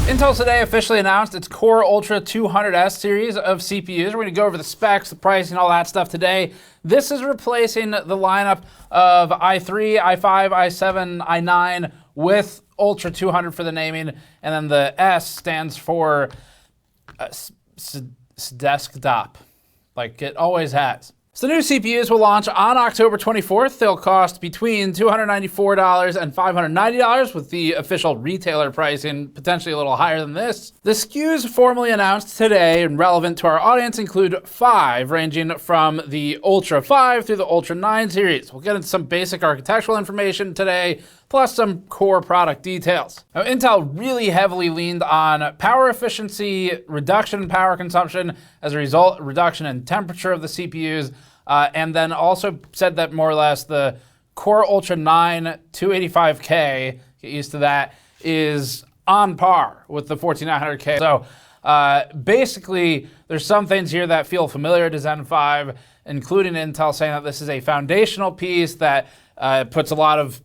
Intel today officially announced its Core Ultra 200S series of CPUs. We're going to go over the specs, the pricing, all that stuff today. This is replacing the lineup of i3, i5, i7, i9 with Ultra 200 for the naming, and then the S stands for desktop, like it always has. So the new CPUs will launch on October 24th. They'll cost between $294 and $590, with the official retailer pricing potentially a little higher than this. The SKUs formally announced today and relevant to our audience include 5, ranging from the Ultra 5 through the Ultra 9 series. We'll get into some basic architectural information today, plus some core product details. Now, Intel really heavily leaned on power efficiency, reduction in power consumption, as a result, reduction in temperature of the CPUs, and then also said that more or less the Core Ultra 9 285K, get used to that, is on par with the 14900K. So basically, there's some things here that feel familiar to Zen 5, including Intel saying that this is a foundational piece that puts a lot of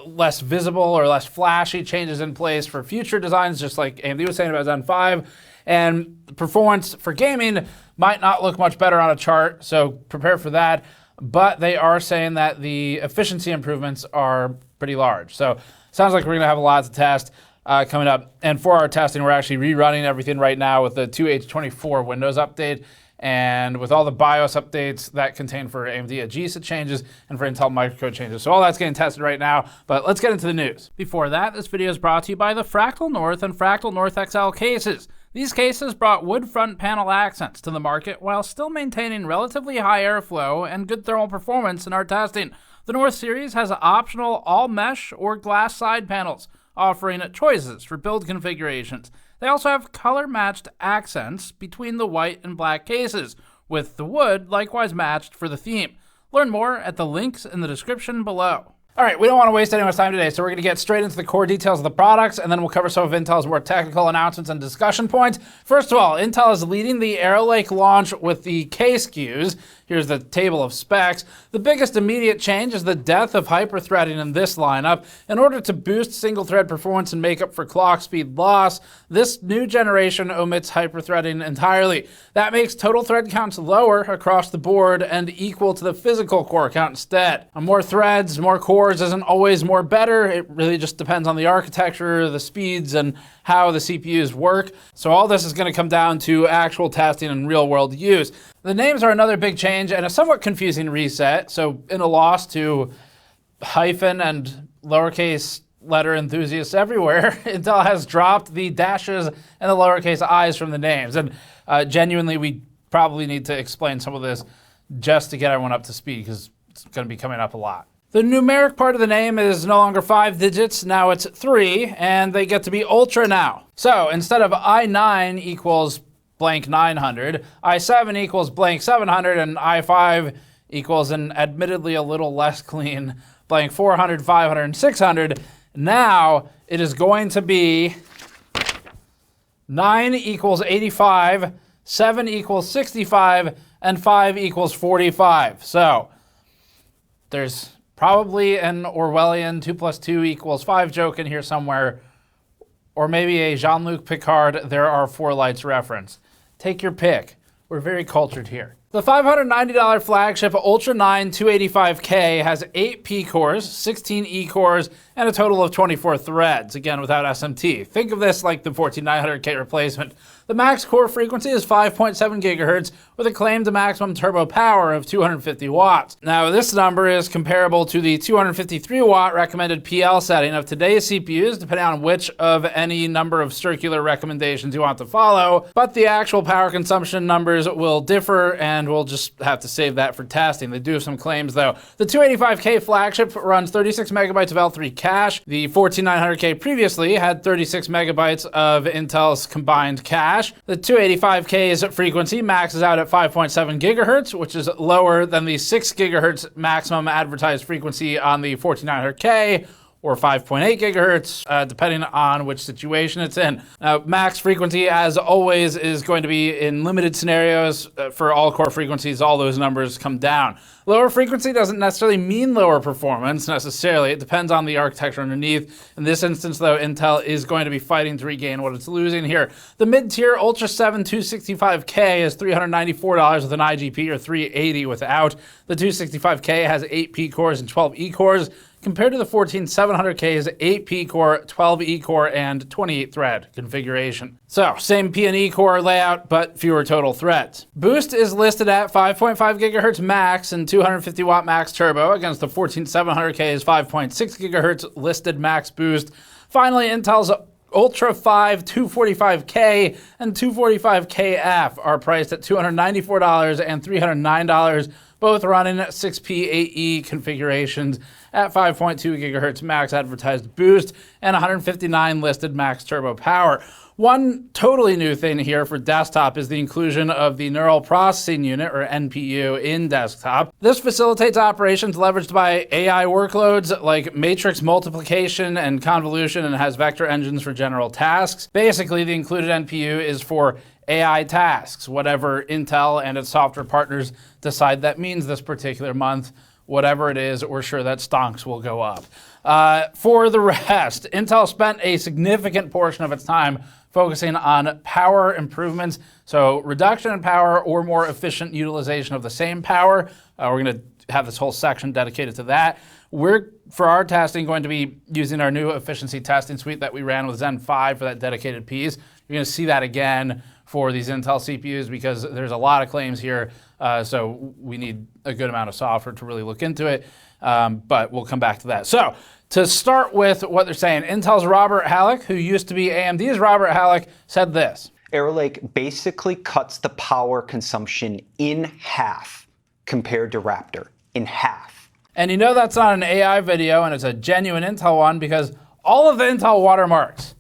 less visible or less flashy changes in place for future designs, just like AMD was saying about Zen 5. And performance for gaming might not look much better on a chart, so prepare for that. But they are saying that the efficiency improvements are pretty large. So sounds like we're going to have a lot to test coming up. And for our testing, we're actually rerunning everything right now with the 2H24 Windows update, and with all the BIOS updates that contain for AMD AGESA changes and for Intel microcode changes. So all that's getting tested right now, but let's get into the news. Before that, this video is brought to you by the Fractal North and Fractal North XL cases. These cases brought wood front panel accents to the market while still maintaining relatively high airflow and good thermal performance in our testing. The North series has optional all mesh or glass side panels, offering choices for build configurations. They also have color-matched accents between the white and black cases, with the wood likewise matched for the theme. Learn more at the links in the description below. All right, we don't want to waste anyone's time today, so we're going to get straight into the core details of the products, and then we'll cover some of Intel's more technical announcements and discussion points. First of all, Intel is leading the Arrow Lake launch with the K SKUs. Here's the table of specs. The biggest immediate change is the death of hyper-threading in this lineup. In order to boost single-thread performance and make up for clock speed loss, this new generation omits hyper-threading entirely. That makes total thread counts lower across the board and equal to the physical core count instead. More threads, more cores isn't always more better. It really just depends on the architecture, the speeds, and how the CPUs work. So all this is going to come down to actual testing and real-world use. The names are another big change and a somewhat confusing reset. So in a loss to hyphen and lowercase letter enthusiasts everywhere, Intel has dropped the dashes and the lowercase i's from the names. And genuinely, we probably need to explain some of this just to get everyone up to speed, because it's going to be coming up a lot. The numeric part of the name is no longer 5 digits, now it's 3, and they get to be Ultra now. So instead of i9 equals blank 900, i7 equals blank 700, and i5 equals an admittedly a little less clean blank 400, 500, and 600, now it is going to be 9 equals 85, 7 equals 65, and 5 equals 45. So there's probably an Orwellian 2 plus 2 equals 5 joke in here somewhere, or maybe a Jean-Luc Picard there are 4 lights reference. Take your pick. We're very cultured here. The $590 flagship Ultra 9 285K has 8 P cores, 16 E cores, and a total of 24 threads, again without SMT. Think of this like the 14900K replacement. The max core frequency is 5.7 gigahertz with a claimed maximum turbo power of 250 watts. Now this number is comparable to the 253 watt recommended PL setting of today's CPUs, depending on which of any number of circular recommendations you want to follow, but the actual power consumption numbers will differ, and we'll just have to save that for testing. They do have some claims though. The 285K flagship runs 36 megabytes of L3 cache. The 14900K previously had 36 megabytes of Intel's combined cache. The 285K's frequency maxes out at 5.7 gigahertz, which is lower than the 6 gigahertz maximum advertised frequency on the 14900K, or 5.8 gigahertz, depending on which situation it's in. Now, max frequency, as always, is going to be in limited scenarios. For all core frequencies, all those numbers come down. Lower frequency doesn't necessarily mean lower performance, necessarily. It depends on the architecture underneath. In this instance, though, Intel is going to be fighting to regain what it's losing here. The mid-tier Ultra 7 265K is $394 with an IGP, or $380 without. The 265K has 8 P cores and 12 E cores, compared to the 14700K's 8 P-core, 12 E-core, and 28-thread configuration. So, same P and E-core layout, but fewer total threads. Boost is listed at 5.5 gigahertz max and 250 watt max turbo against the 14700K's 5.6 gigahertz listed max boost. Finally, Intel's Ultra 5 245K and 245KF are priced at $294 and $309, both running 6P8E configurations at 5.2 gigahertz max advertised boost and 159 listed max turbo power. One totally new thing here for desktop is the inclusion of the Neural Processing Unit, or NPU, in desktop. This facilitates operations leveraged by AI workloads like matrix multiplication and convolution, and has vector engines for general tasks. Basically, the included NPU is for AI tasks, whatever Intel and its software partners decide that means this particular month. Whatever it is, we're sure that stonks will go up. For the rest, Intel spent a significant portion of its time focusing on power improvements. So reduction in power or more efficient utilization of the same power. We're going to have this whole section dedicated to that. We're, for our testing, going to be using our new efficiency testing suite that we ran with Zen 5 for that dedicated piece. You're going to see that again for these Intel CPUs because there's a lot of claims here. So we need a good amount of software to really look into it. But we'll come back to that. So to start with what they're saying, Intel's Robert Halleck, who used to be AMD's Robert Halleck, said this. Arrow Lake basically cuts the power consumption in half compared to Raptor, in half. And you know that's not an AI video, and it's a genuine Intel one because all of the Intel watermarks,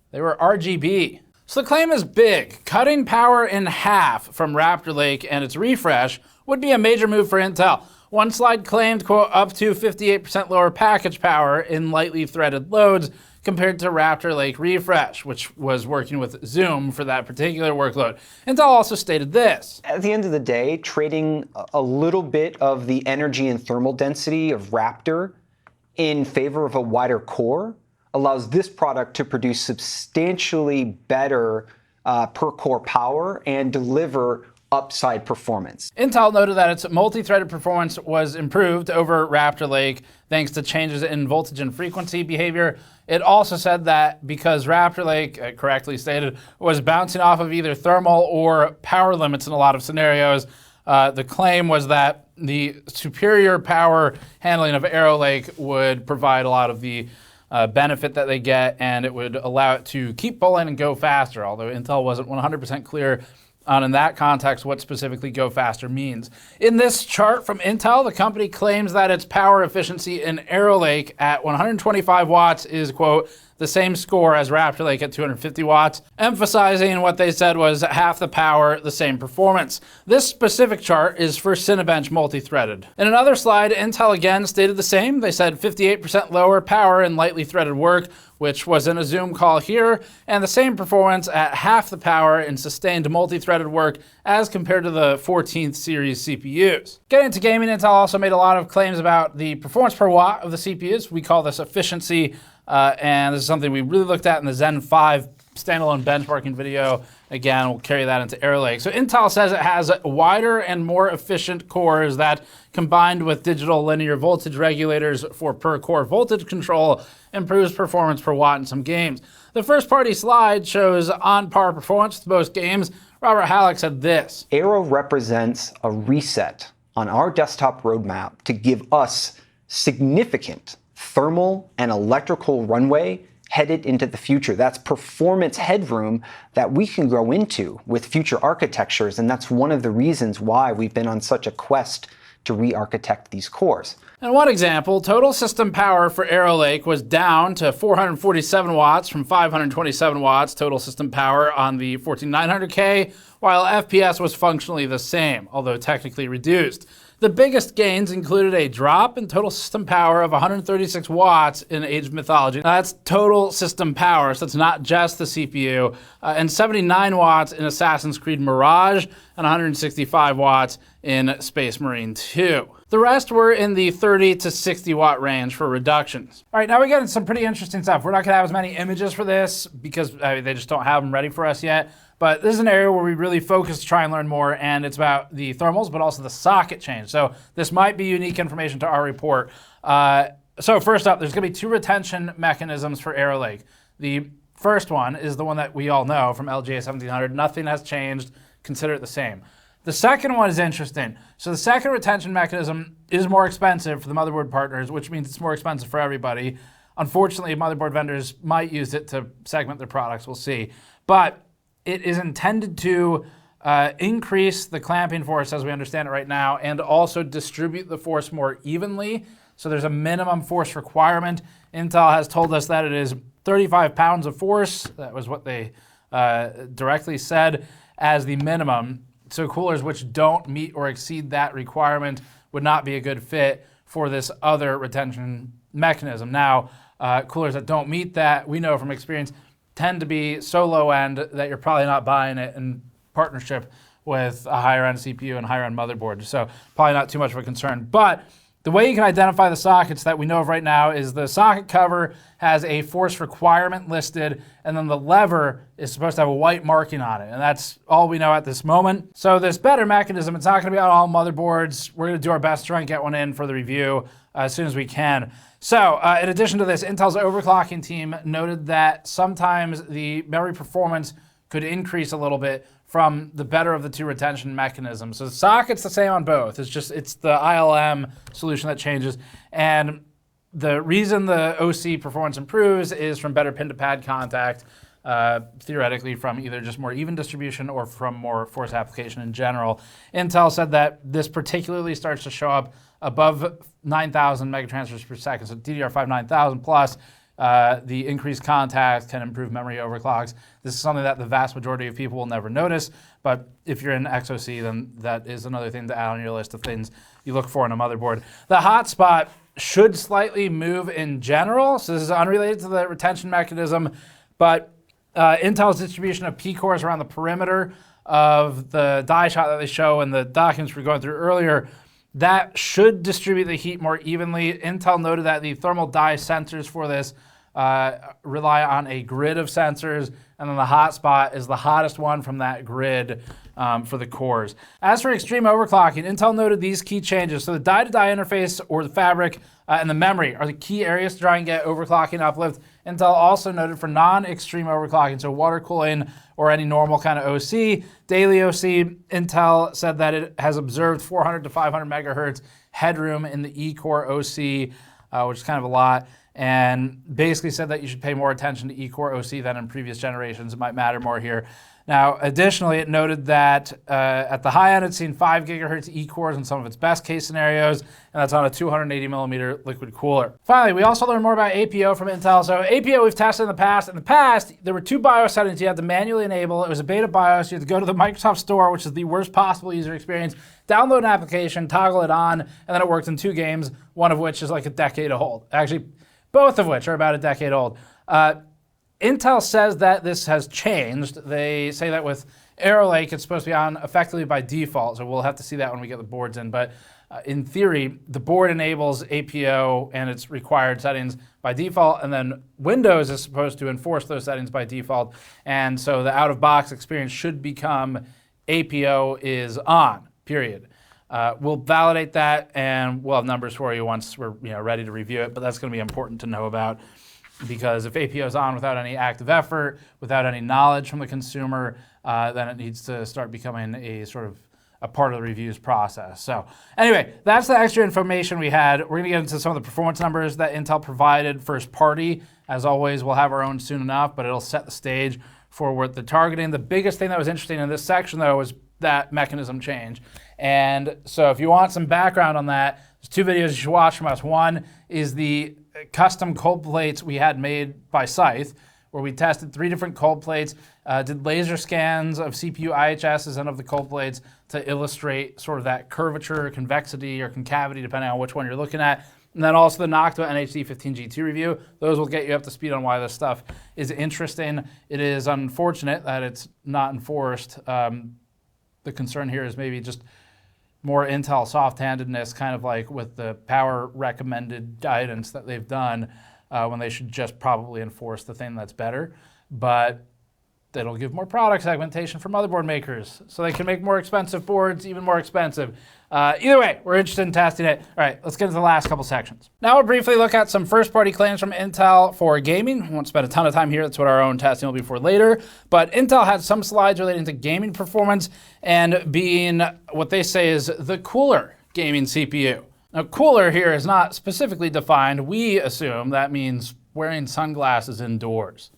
they were RGB. So the claim is big. Cutting power in half from Raptor Lake and its refresh would be a major move for Intel. One slide claimed, quote, up to 58% lower package power in lightly threaded loads compared to Raptor Lake Refresh, which was working with Zoom for that particular workload. Intel also stated this. At the end of the day, trading a little bit of the energy and thermal density of Raptor in favor of a wider core allows this product to produce substantially better per core power and deliver upside performance. Intel noted that its multi-threaded performance was improved over Raptor Lake thanks to changes in voltage and frequency behavior. It also said that because Raptor Lake, correctly stated, was bouncing off of either thermal or power limits in a lot of scenarios, the claim was that the superior power handling of Arrow Lake would provide a lot of the benefit that they get, and it would allow it to keep pulling and go faster, although Intel wasn't 100% clear on, in that context, what specifically go faster means. In this chart from Intel, the company claims that its power efficiency in Arrow Lake at 125 watts is, quote, the same score as Raptor Lake at 250 watts, emphasizing what they said was half the power, the same performance. This specific chart is for Cinebench multi-threaded. In another slide, Intel again stated the same. They said 58% lower power in lightly threaded work, which was in a Zoom call here, and the same performance at half the power in sustained multi-threaded work as compared to the 14th series CPUs. Getting into gaming, Intel also made a lot of claims about the performance per watt of the CPUs. We call this efficiency, and this is something we really looked at in the Zen 5 standalone benchmarking video. Again, we'll carry that into Arrow Lake. So Intel says it has wider and more efficient cores that, combined with digital linear voltage regulators for per core voltage control, improves performance per watt in some games. The first party slide shows on par performance with most games. Robert Halleck said this. Arrow represents a reset on our desktop roadmap to give us significant thermal and electrical runway headed into the future. That's performance headroom that we can grow into with future architectures, and that's one of the reasons why we've been on such a quest to re-architect these cores. And one example, total system power for Arrow Lake was down to 447 watts from 527 watts total system power on the 14900K, while FPS was functionally the same, although technically reduced. The biggest gains included a drop in total system power of 136 watts in Age of Mythology. Now, that's total system power, so it's not just the CPU, and 79 watts in Assassin's Creed Mirage, and 165 watts in Space Marine 2. The rest were in the 30 to 60 watt range for reductions. All right, now we get into some pretty interesting stuff. We're not gonna have as many images for this because they just don't have them ready for us yet. But this is an area where we really focus to try and learn more, and it's about the thermals, but also the socket change. So this might be unique information to our report. So first up, there's gonna be two retention mechanisms for Arrow Lake. The first one is the one that we all know from LGA 1700. Nothing has changed, consider it the same. The second one is interesting. So the second retention mechanism is more expensive for the motherboard partners, which means it's more expensive for everybody. Unfortunately, motherboard vendors might use it to segment their products, we'll see. But it is intended to increase the clamping force as we understand it right now, and also distribute the force more evenly. So there's a minimum force requirement. Intel has told us that it is 35 pounds of force. That was what they directly said as the minimum. So coolers which don't meet or exceed that requirement would not be a good fit for this other retention mechanism. Now, coolers that don't meet that, we know from experience, tend to be so low end that you're probably not buying it in partnership with a higher end CPU and higher end motherboard. So probably not too much of a concern. But the way you can identify the sockets that we know of right now is the socket cover has a force requirement listed, and then the lever is supposed to have a white marking on it. And that's all we know at this moment. So this better mechanism, it's not gonna be on all motherboards. We're gonna do our best to try and get one in for the review as soon as we can. So in addition to this, Intel's overclocking team noted that sometimes the memory performance could increase a little bit from the better of the two retention mechanisms. So the socket's the same on both. It's the ILM solution that changes. And the reason the OC performance improves is from better pin to pad contact, theoretically from either just more even distribution or from more force application in general. Intel said that this particularly starts to show up above 9,000 megatransfers per second. So DDR5 9000 plus, the increased contact can improve memory overclocks. This is something that the vast majority of people will never notice, but if you're in XOC, then that is another thing to add on your list of things you look for in a motherboard. The hotspot should slightly move in general, so this is unrelated to the retention mechanism, but Intel's distribution of P-cores around the perimeter of the die shot that they show in the documents we're going through earlier, that should distribute the heat more evenly. Intel noted that the thermal die sensors for this rely on a grid of sensors, and then the hotspot is the hottest one from that grid for the cores. As for extreme overclocking, Intel noted these key changes. So the die-to-die interface, or the fabric, and the memory are the key areas to try and get overclocking uplift. Intel also noted for non-extreme overclocking, so water cooling or any normal kind of OC, daily OC, Intel said that it has observed 400 to 500 megahertz headroom in the E-core OC, which is kind of a lot, and basically said that you should pay more attention to E-core OC than in previous generations. It might matter more here. Now, additionally, it noted that at the high end, it's seen 5 gigahertz E-cores in some of its best case scenarios, and that's on a 280 millimeter liquid cooler. Finally, we also learned more about APO from Intel. So APO we've tested in the past. In the past, there were 2 BIOS settings you had to manually enable. It was a beta BIOS. You had to go to the Microsoft Store, which is the worst possible user experience, download an application, toggle it on, and then it worked in 2 games, one of which is like a decade old. Actually, both of which are about a decade old. Intel says that this has changed. They say that with Arrow Lake, it's supposed to be on effectively by default, so we'll have to see that when we get the boards in. But in theory, the board enables APO and its required settings by default, and then Windows is supposed to enforce those settings by default. And so the out-of-box experience should become APO is on, period. We'll validate that, and we'll have numbers for you once we're ready to review it, but that's going to be important to know about, because if APO is on without any active effort, without any knowledge from the consumer, then it needs to start becoming a sort of a part of the reviews process. So anyway, that's the extra information we had. We're going to get into some of the performance numbers that Intel provided first party. As always, we'll have our own soon enough, but it'll set the stage for what they're targeting. The biggest thing that was interesting in this section, though, was that mechanism change. And so if you want some background on that, there's 2 videos you should watch from us. One is the custom cold plates we had made by Scythe, where we tested 3 different cold plates, did laser scans of CPU IHSs and of the cold plates to illustrate sort of that curvature, convexity, or concavity, depending on which one you're looking at. And then also the Noctua NHD 15G2 review. Those will get you up to speed on why this stuff is interesting. It is unfortunate that it's not enforced. The concern here is maybe just more Intel soft-handedness, kind of like with the power recommended guidance that they've done, when they should just probably enforce the thing that's better. But that'll give more product segmentation for motherboard makers so they can make more expensive boards even more expensive. Either way, we're interested in testing it. All right, let's get into the last couple sections. Now we'll briefly look at some first-party claims from Intel for gaming. We won't spend a ton of time here. That's what our own testing will be for later. But Intel had some slides relating to gaming performance and being what they say is the cooler gaming CPU. Now, cooler here is not specifically defined. We assume that means wearing sunglasses indoors.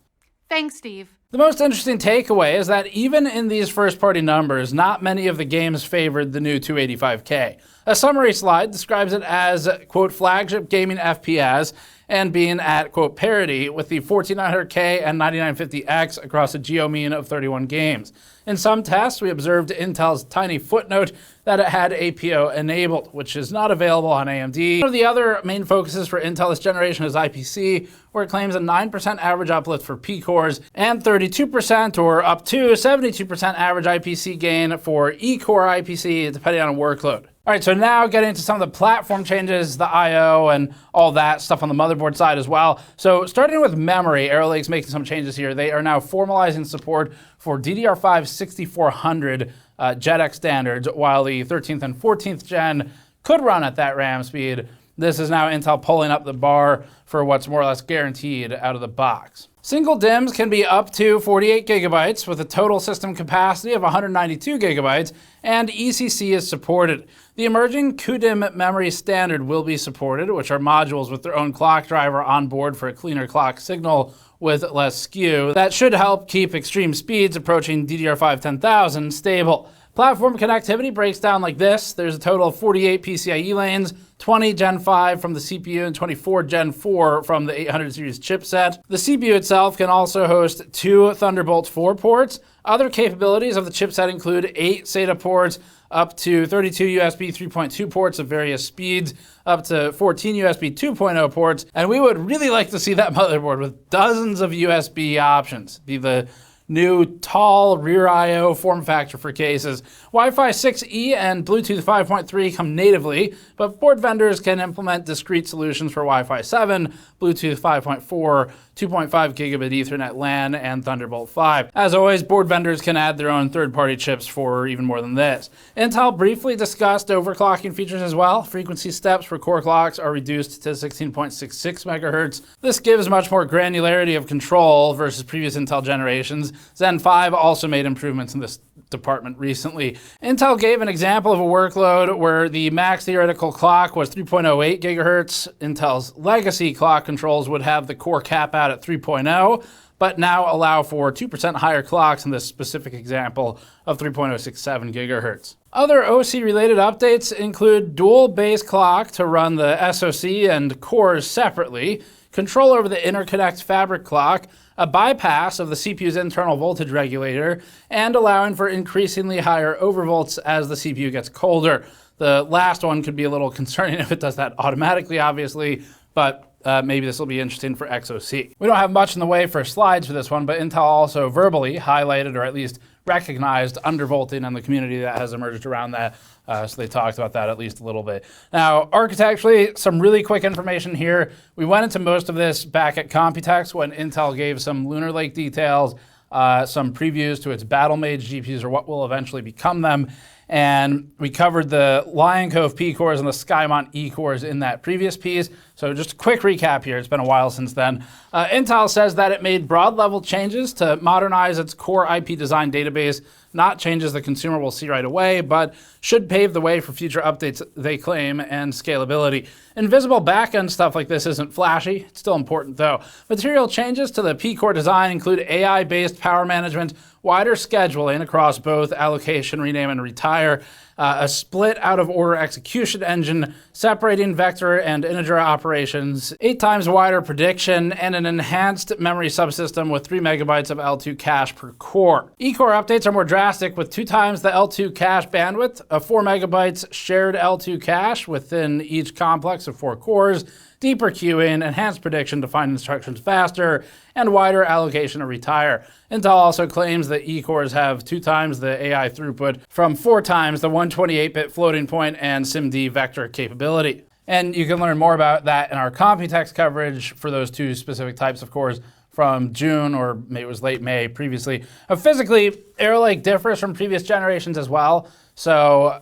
Thanks, Steve. The most interesting takeaway is that even in these first-party numbers, not many of the games favored the new 285K. A summary slide describes it as, quote, flagship gaming FPS and being at, quote, parity with the 14900K and 9950X across a geo mean of 31 games. In some tests, we observed Intel's tiny footnote that it had APO enabled, which is not available on AMD. One of the other main focuses for Intel this generation is IPC, where it claims a 9% average uplift for P-cores and 32% or up to 72% average IPC gain for E-core IPC, depending on a workload. All right, so now getting into some of the platform changes, the I/O, and all that stuff on the motherboard side as well. So starting with memory, Arrow Lake's making some changes here. They are now formalizing support for DDR5 6400 JEDEC standards, while the 13th and 14th gen could run at that RAM speed. This is now Intel pulling up the bar for what's more or less guaranteed out of the box. Single DIMMs can be up to 48 gigabytes with a total system capacity of 192 gigabytes, and ECC is supported. The emerging QDIMM memory standard will be supported, which are modules with their own clock driver on board for a cleaner clock signal with less skew. That should help keep extreme speeds approaching DDR5 10000 stable. Platform connectivity breaks down like this. There's a total of 48 PCIe lanes, 20 Gen 5 from the CPU and 24 Gen 4 from the 800 series chipset. The CPU itself can also host 2 Thunderbolt 4 ports. Other capabilities of the chipset include 8 SATA ports, up to 32 USB 3.2 ports of various speeds, up to 14 USB 2.0 ports, and we would really like to see that motherboard with dozens of USB options. Be the new tall rear I/O form factor for cases. Wi-Fi 6E and Bluetooth 5.3 come natively, but board vendors can implement discrete solutions for Wi-Fi 7, Bluetooth 5.4, 2.5 gigabit Ethernet LAN, and Thunderbolt 5. As always, board vendors can add their own third-party chips for even more than this. Intel briefly discussed overclocking features as well. Frequency steps for core clocks are reduced to 16.66 megahertz. This gives much more granularity of control versus previous Intel generations. Zen 5 also made improvements in this department recently. Intel gave an example of a workload where the max theoretical clock was 3.08 gigahertz. Intel's legacy clock controls would have the core cap out at 3.0, but now allow for 2% higher clocks in this specific example of 3.067 gigahertz. Other OC-related updates include dual base clock to run the SoC and cores separately, control over the interconnect fabric clock, a bypass of the CPU's internal voltage regulator, and allowing for increasingly higher overvolts as the CPU gets colder. The last one could be a little concerning if it does that automatically, obviously, but maybe this will be interesting for XOC. We don't have much in the way for slides for this one, but Intel also verbally highlighted, or at least recognized, undervolting in the community that has emerged around that. So they talked about that at least a little bit. Now, architecturally, some really quick information here. We went into most of this back at Computex when Intel gave some Lunar Lake details, some previews to its Battle Mage GPUs, or what will eventually become them. And we covered the Lion Cove P cores and the Skymont E cores in that previous piece. So just a quick recap here. It's been a while since then. Intel says that it made broad level changes to modernize its core IP design database, not changes the consumer will see right away, but should pave the way for future updates, they claim, and scalability. Invisible backend stuff like this isn't flashy. It's still important, though. Material changes to the P-core design include AI-based power management, wider scheduling across both allocation, rename, and retire, a split out-of-order execution engine separating vector and integer operations, 8 times wider prediction, and an enhanced memory subsystem with 3 megabytes of L2 cache per core. E-core updates are more drastic with 2 times the L2 cache bandwidth, a 4 megabytes shared L2 cache within each complex of 4 cores, deeper queuing, enhanced prediction to find instructions faster, and wider allocation to retire. Intel also claims that E-cores have 2 times the AI throughput from 4 times the 128-bit floating point and SIMD vector capability. And you can learn more about that in our Computex coverage for those 2 specific types of cores from June, or maybe it was late May previously. Physically, Arrow Lake differs from previous generations as well. So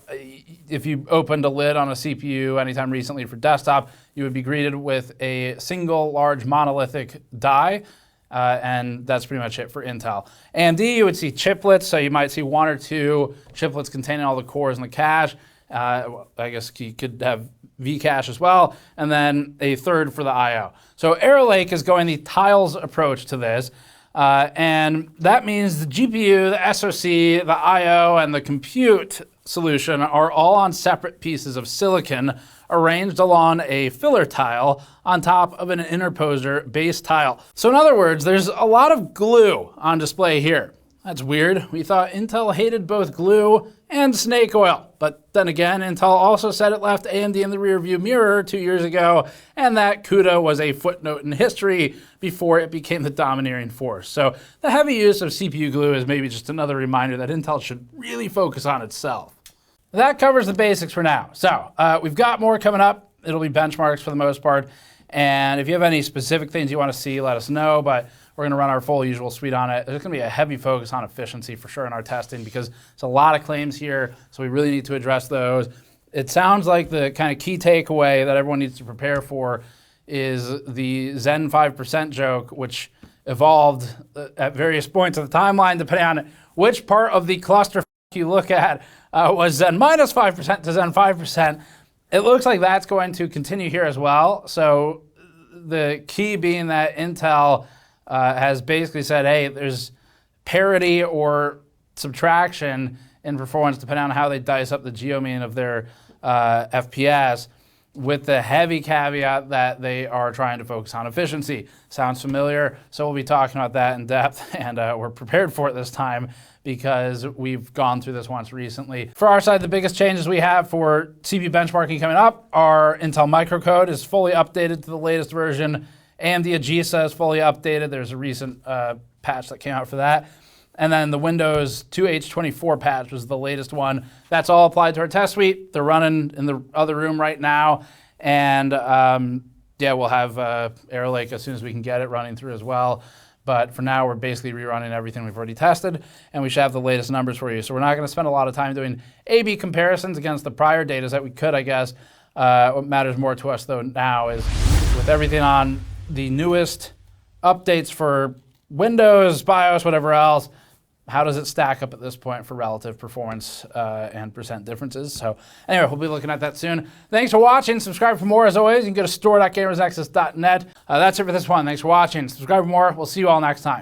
if you opened a lid on a CPU anytime recently for desktop, you would be greeted with a single large monolithic die, and that's pretty much it for Intel. AMD, you would see chiplets, so you might see 1 or 2 chiplets containing all the cores in the cache. I guess you could have V-cache as well, and then a third for the I/O. So Arrow Lake is going the tiles approach to this. And that means the GPU, the SoC, the I/O, and the compute solution are all on separate pieces of silicon arranged along a filler tile on top of an interposer base tile. So in other words, there's a lot of glue on display here. That's weird. We thought Intel hated both glue and snake oil. But then again, Intel also said it left AMD in the rearview mirror 2 years ago, and that CUDA was a footnote in history before it became the domineering force. So the heavy use of CPU glue is maybe just another reminder that Intel should really focus on itself. That covers the basics for now. So we've got more coming up. It'll be benchmarks for the most part. And if you have any specific things you want to see, let us know. But we're going to run our full usual suite on it. There's going to be a heavy focus on efficiency for sure in our testing because there's a lot of claims here, so we really need to address those. It sounds like the kind of key takeaway that everyone needs to prepare for is the Zen 5% joke, which evolved at various points of the timeline depending on which part of the cluster you look at. Was Zen minus 5% to Zen 5%. It looks like that's going to continue here as well. So the key being that Intel has basically said, hey, there's parity or subtraction in performance depending on how they dice up the geomean of their FPS, with the heavy caveat that they are trying to focus on efficiency. Sounds familiar? So we'll be talking about that in depth, and we're prepared for it this time because we've gone through this once recently. For our side, the biggest changes we have for CPU benchmarking coming up are Intel microcode is fully updated to the latest version. AMD AGESA is fully updated. There's a recent patch that came out for that. And then the Windows 2H24 patch was the latest one. That's all applied to our test suite. They're running in the other room right now. And yeah, we'll have Arrow Lake as soon as we can get it running through as well. But for now, we're basically rerunning everything we've already tested, and we should have the latest numbers for you. So we're not going to spend a lot of time doing A/B comparisons against the prior data that we could, I guess. What matters more to us, though, now is with everything on the newest updates for Windows, BIOS, whatever else, how does it stack up at this point for relative performance and percent differences? So anyway, we'll be looking at that soon. Thanks for watching. Subscribe for more as always. You can go to store.gamersnexus.net. That's it for this one. Thanks for watching. Subscribe for more. We'll see you all next time.